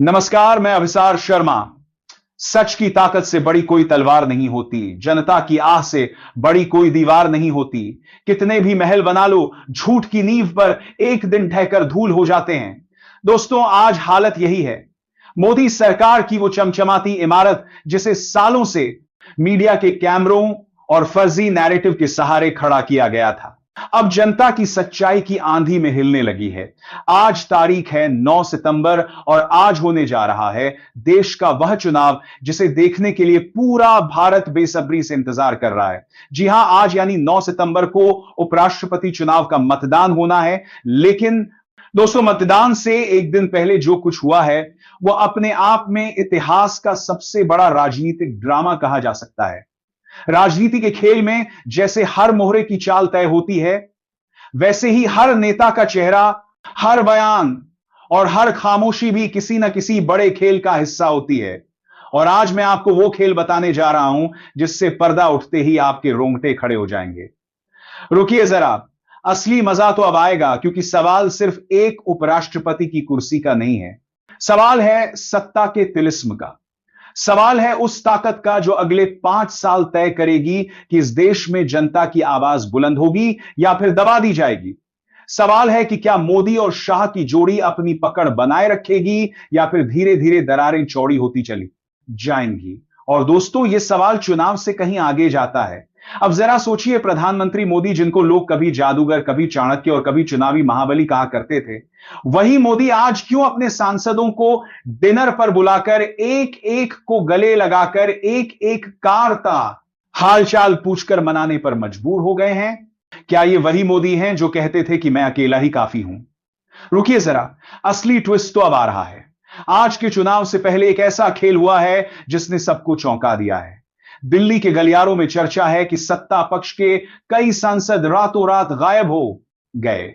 नमस्कार, मैं अभिसार शर्मा। सच की ताकत से बड़ी कोई तलवार नहीं होती, जनता की आह से बड़ी कोई दीवार नहीं होती। कितने भी महल बना लो, झूठ की नींव पर एक दिन ढहकर धूल हो जाते हैं। दोस्तों, आज हालत यही है। मोदी सरकार की वो चमचमाती इमारत जिसे सालों से मीडिया के कैमरों और फर्जी नैरेटिव के सहारे खड़ा किया गया था, अब जनता की सच्चाई की आंधी में हिलने लगी है। आज तारीख है 9 सितंबर और आज होने जा रहा है देश का वह चुनाव जिसे देखने के लिए पूरा भारत बेसब्री से इंतजार कर रहा है। जी हां, आज यानी 9 सितंबर को उपराष्ट्रपति चुनाव का मतदान होना है। लेकिन दोस्तों, मतदान से एक दिन पहले जो कुछ हुआ है वह अपने आप में इतिहास का सबसे बड़ा राजनीतिक ड्रामा कहा जा सकता है। राजनीति के खेल में जैसे हर मोहरे की चाल तय होती है, वैसे ही हर नेता का चेहरा, हर बयान और हर खामोशी भी किसी ना किसी बड़े खेल का हिस्सा होती है। और आज मैं आपको वो खेल बताने जा रहा हूं जिससे पर्दा उठते ही आपके रोंगटे खड़े हो जाएंगे। रुकिए जरा, असली मजा तो अब आएगा, क्योंकि सवाल सिर्फ एक उपराष्ट्रपति की कुर्सी का नहीं है। सवाल है सत्ता के तिलिस्म का। सवाल है उस ताकत का जो अगले 5 साल तय करेगी कि इस देश में जनता की आवाज बुलंद होगी या फिर दबा दी जाएगी। सवाल है कि क्या मोदी और शाह की जोड़ी अपनी पकड़ बनाए रखेगी या फिर धीरे धीरे दरारें चौड़ी होती चली जाएंगी। और दोस्तों, यह सवाल चुनाव से कहीं आगे जाता है। अब जरा सोचिए, प्रधानमंत्री मोदी, जिनको लोग कभी जादूगर, कभी चाणक्य और कभी चुनावी महाबली कहा करते थे, वही मोदी आज क्यों अपने सांसदों को डिनर पर बुलाकर एक एक को गले लगाकर एक एक कारता हालचाल पूछकर मनाने पर मजबूर हो गए हैं? क्या ये वही मोदी हैं जो कहते थे कि मैं अकेला ही काफी हूं? रुकिए जरा, असली ट्विस्ट तो अब आ रहा है। आज के चुनाव से पहले एक ऐसा खेल हुआ है जिसने सबको चौंका दिया है। दिल्ली के गलियारों में चर्चा है कि सत्ता पक्ष के कई सांसद रातों रात गायब हो गए।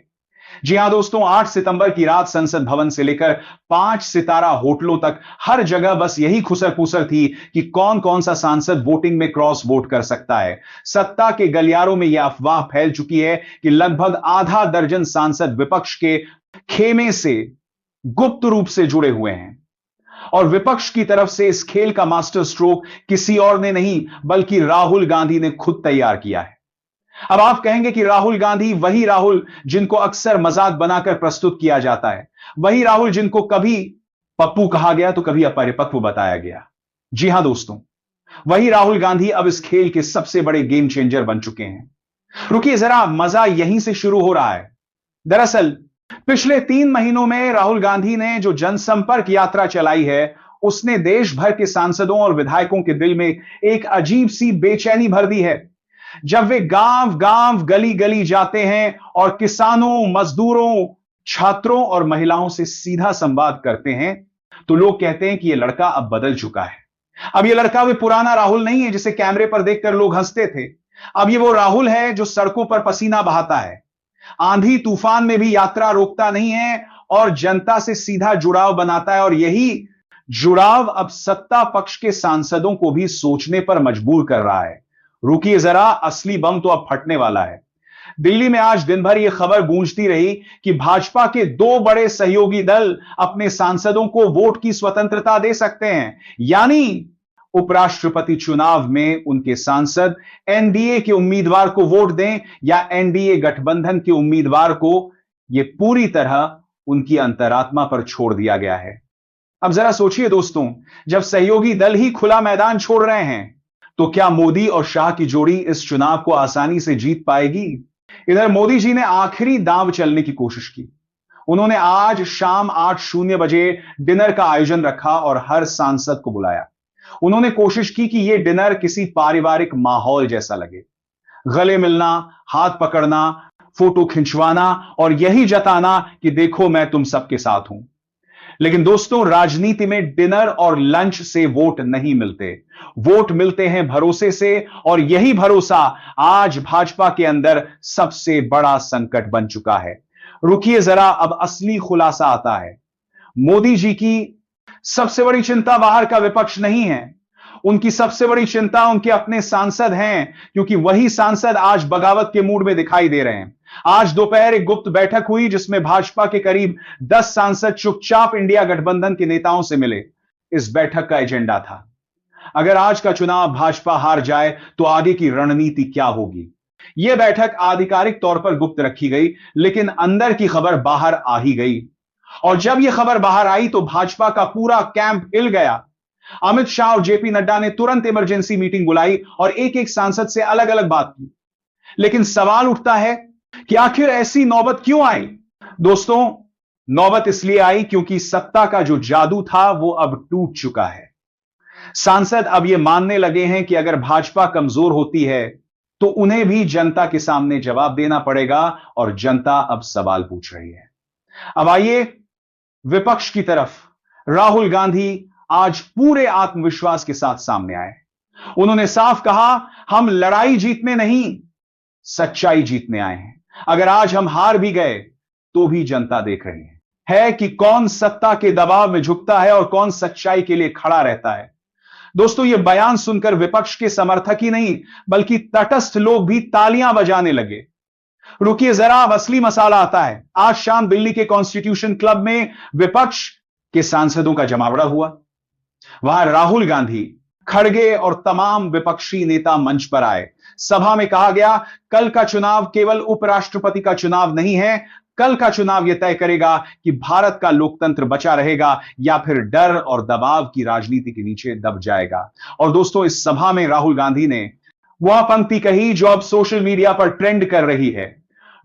जी हां दोस्तों, 8 सितंबर की रात संसद भवन से लेकर 5 सितारा होटलों तक हर जगह बस यही खुसर पुसर थी कि कौन कौन सा सांसद वोटिंग में क्रॉस वोट कर सकता है। सत्ता के गलियारों में यह अफवाह फैल चुकी है कि लगभग आधा दर्जन सांसद विपक्ष के खेमे से गुप्त रूप से जुड़े हुए हैं। और विपक्ष की तरफ से इस खेल का मास्टर स्ट्रोक किसी और ने नहीं बल्कि राहुल गांधी ने खुद तैयार किया है। अब आप कहेंगे कि राहुल गांधी वही राहुल जिनको अक्सर मजाक बनाकर प्रस्तुत किया जाता है, वही राहुल जिनको कभी पप्पू कहा गया तो कभी अपरिपक्व बताया गया। जी हां दोस्तों, वही राहुल गांधी अब इस खेल के सबसे बड़े गेम चेंजर बन चुके हैं। रुकिए जरा, मजा यहीं से शुरू हो रहा है। दरअसल पिछले 3 महीनों में राहुल गांधी ने जो जनसंपर्क यात्रा चलाई है, उसने देश भर के सांसदों और विधायकों के दिल में एक अजीब सी बेचैनी भर दी है। जब वे गांव गांव, गली गली जाते हैं और किसानों, मजदूरों, छात्रों और महिलाओं से सीधा संवाद करते हैं, तो लोग कहते हैं कि यह लड़का अब बदल चुका है। अब यह लड़का वे पुराना राहुल नहीं है जिसे कैमरे पर देखकर लोग हंसते थे। अब यह वो राहुल है जो सड़कों पर पसीना बहाता है, आंधी तूफान में भी यात्रा रोकता नहीं है और जनता से सीधा जुड़ाव बनाता है। और यही जुड़ाव अब सत्ता पक्ष के सांसदों को भी सोचने पर मजबूर कर रहा है। रुकिए जरा, असली बम तो अब फटने वाला है। दिल्ली में आज दिन भर यह खबर गूंजती रही कि भाजपा के 2 बड़े सहयोगी दल अपने सांसदों को वोट की स्वतंत्रता दे सकते हैं, यानी उपराष्ट्रपति चुनाव में उनके सांसद एनडीए के उम्मीदवार को वोट दें या एनडीए गठबंधन के उम्मीदवार को। यह पूरी तरह उनकी अंतरात्मा पर छोड़ दिया गया है। अब जरा सोचिए दोस्तों, जब सहयोगी दल ही खुला मैदान छोड़ रहे हैं, तो क्या मोदी और शाह की जोड़ी इस चुनाव को आसानी से जीत पाएगी? इधर मोदी जी ने आखिरी दांव चलने की कोशिश की। उन्होंने आज शाम 8:00 बजे डिनर का आयोजन रखा और हर सांसद को बुलाया। उन्होंने कोशिश की कि यह डिनर किसी पारिवारिक माहौल जैसा लगे। गले मिलना, हाथ पकड़ना, फोटो खिंचवाना और यही जताना कि देखो मैं तुम सबके साथ हूं। लेकिन दोस्तों, राजनीति में डिनर और लंच से वोट नहीं मिलते। वोट मिलते हैं भरोसे से, और यही भरोसा आज भाजपा के अंदर सबसे बड़ा संकट बन चुका है। रुकिए जरा, अब असली खुलासा आता है। मोदी जी की सबसे बड़ी चिंता बाहर का विपक्ष नहीं है, उनकी सबसे बड़ी चिंता उनके अपने सांसद हैं, क्योंकि वही सांसद आज बगावत के मूड में दिखाई दे रहे हैं। आज दोपहर एक गुप्त बैठक हुई जिसमें भाजपा के करीब 10 सांसद चुपचाप इंडिया गठबंधन के नेताओं से मिले। इस बैठक का एजेंडा था, अगर आज का चुनाव भाजपा हार जाए तो आगे की रणनीति क्या होगी। यह बैठक आधिकारिक तौर पर गुप्त रखी गई, लेकिन अंदर की खबर बाहर आ ही गई। और जब यह खबर बाहर आई तो भाजपा का पूरा कैंप हिल गया। अमित शाह और जेपी नड्डा ने तुरंत इमरजेंसी मीटिंग बुलाई और एक एक सांसद से अलग अलग बात की। लेकिन सवाल उठता है कि आखिर ऐसी नौबत क्यों आई। दोस्तों, नौबत इसलिए आई क्योंकि सत्ता का जो जादू था वो अब टूट चुका है। सांसद अब यह मानने लगे हैं कि अगर भाजपा कमजोर होती है तो उन्हें भी जनता के सामने जवाब देना पड़ेगा, और जनता अब सवाल पूछ रही है। अब आइए विपक्ष की तरफ। राहुल गांधी आज पूरे आत्मविश्वास के साथ सामने आए। उन्होंने साफ कहा, हम लड़ाई जीतने नहीं, सच्चाई जीतने आए हैं। अगर आज हम हार भी गए तो भी जनता देख रही है कि कौन सत्ता के दबाव में झुकता है और कौन सच्चाई के लिए खड़ा रहता है। दोस्तों, यह बयान सुनकर विपक्ष के समर्थक ही नहीं बल्कि तटस्थ लोग भी तालियां बजाने लगे। रुकिए जरा, अब असली मसाला आता है। आज शाम दिल्ली के कॉन्स्टिट्यूशन क्लब में विपक्ष के सांसदों का जमावड़ा हुआ। वहां राहुल गांधी, खड़गे और तमाम विपक्षी नेता मंच पर आए। सभा में कहा गया, कल का चुनाव केवल उपराष्ट्रपति का चुनाव नहीं है, कल का चुनाव यह तय करेगा कि भारत का लोकतंत्र बचा रहेगा या फिर डर और दबाव की राजनीति के नीचे दब जाएगा। और दोस्तों, इस सभा में राहुल गांधी ने वह पंक्ति कही जो अब सोशल मीडिया पर ट्रेंड कर रही है,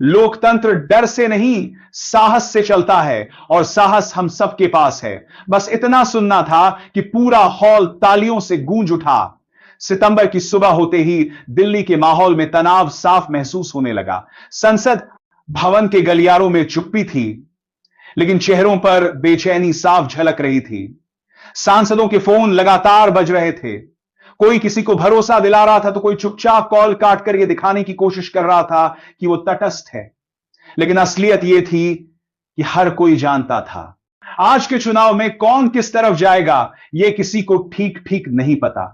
लोकतंत्र डर से नहीं साहस से चलता है, और साहस हम सबके पास है। बस इतना सुनना था कि पूरा हॉल तालियों से गूंज उठा। सितंबर की सुबह होते ही दिल्ली के माहौल में तनाव साफ महसूस होने लगा। संसद भवन के गलियारों में चुप्पी थी, लेकिन चेहरों पर बेचैनी साफ झलक रही थी। सांसदों के फोन लगातार बज रहे थे। कोई किसी को भरोसा दिला रहा था तो कोई चुपचाप कॉल काट कर यह दिखाने की कोशिश कर रहा था कि वो तटस्थ है। लेकिन असलियत यह थी कि हर कोई जानता था आज के चुनाव में कौन किस तरफ जाएगा, यह किसी को ठीक ठीक नहीं पता।